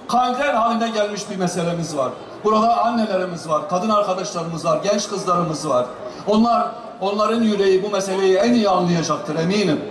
kangren haline gelmiş bir meselemiz var. Burada annelerimiz var, kadın arkadaşlarımız var, genç kızlarımız var. Onların yüreği bu meseleyi en iyi anlayacaktır eminim.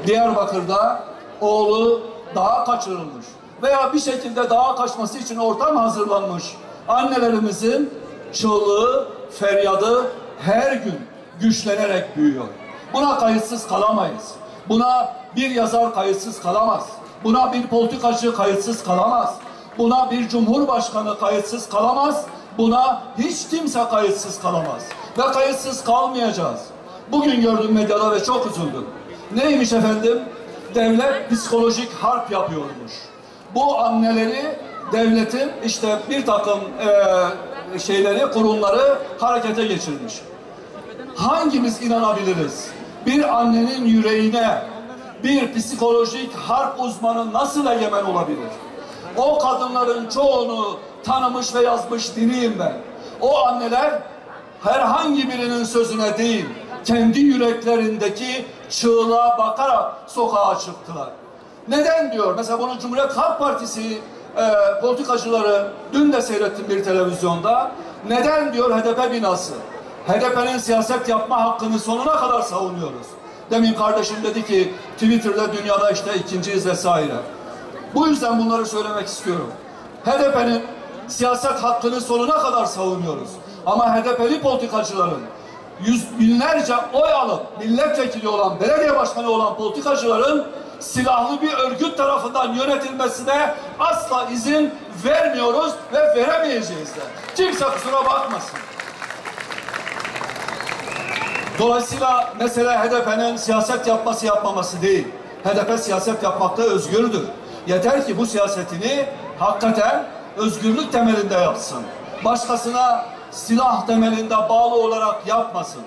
Diyarbakır'da oğlu dağa kaçırılmış veya bir şekilde dağa kaçması için ortam hazırlanmış. Annelerimizin çığlığı, feryadı her gün güçlenerek büyüyor. Buna kayıtsız kalamayız. Buna bir yazar kayıtsız kalamaz. Buna bir politikacı kayıtsız kalamaz. Buna bir cumhurbaşkanı kayıtsız kalamaz. Buna hiç kimse kayıtsız kalamaz. Ve kayıtsız kalmayacağız. Bugün gördüm medyada ve çok üzüldüm. Neymiş efendim? Devlet psikolojik harp yapıyormuş. Bu anneleri devletin işte bir takım kurumları harekete geçirmiş. Hangimiz inanabiliriz? Bir annenin yüreğine bir psikolojik harp uzmanı nasıl egemen olabilir? O kadınların çoğunu tanımış ve yazmış biriyim ben. O anneler herhangi birinin sözüne değil, kendi yüreklerindeki çığlığa bakarak sokağa çıktılar. Neden diyor? Mesela bunu Cumhuriyet Halk Partisi politikacıları, dün de seyrettim bir televizyonda. Neden diyor HDP binası? HDP'nin siyaset yapma hakkını sonuna kadar savunuyoruz. Demin kardeşim dedi ki Twitter'da dünyada işte ikinciyiz vesaire. Bu yüzden bunları söylemek istiyorum. HDP'nin siyaset hakkını sonuna kadar savunuyoruz. Ama HDP'li politikacıların yüz binlerce oy alıp milletvekili olan, belediye başkanı olan politikacıların silahlı bir örgüt tarafından yönetilmesine asla izin vermiyoruz ve veremeyeceğiz de. Kimse kusura bakmasın. Dolayısıyla mesele HDP'nin siyaset yapması yapmaması değil. HDP siyaset yapmakta özgürdür. Yeter ki bu siyasetini hakikaten özgürlük temelinde yapsın. Başkasına silah temelinde bağlı olarak yapmasın.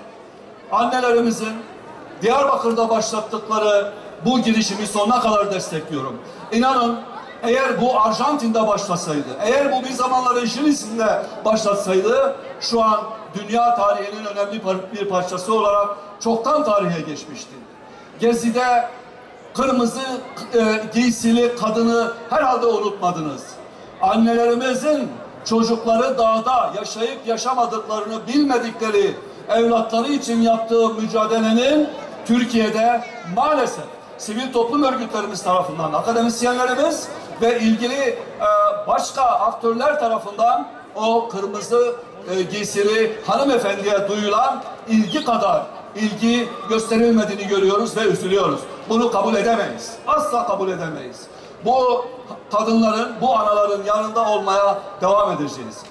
Annelerimizin Diyarbakır'da başlattıkları bu girişimi sonuna kadar destekliyorum. İnanın eğer bu Arjantin'de başlasaydı, eğer bu bir zamanların Şili'sinde başlatsaydı şu an dünya tarihinin önemli bir parçası olarak çoktan tarihe geçmişti. Gezi'de kırmızı giysili kadını herhalde unutmadınız. Annelerimizin çocukları dağda yaşayıp yaşamadıklarını bilmedikleri evlatları için yaptığı mücadelenin Türkiye'de maalesef sivil toplum örgütlerimiz tarafından, akademisyenlerimiz ve ilgili başka aktörler tarafından o kırmızı giysili hanımefendiye duyulan ilgi kadar ilgi gösterilmediğini görüyoruz ve üzülüyoruz. Bunu kabul edemeyiz. Asla kabul edemeyiz. Bu kadınların, bu anaların yanında olmaya devam edeceğiz.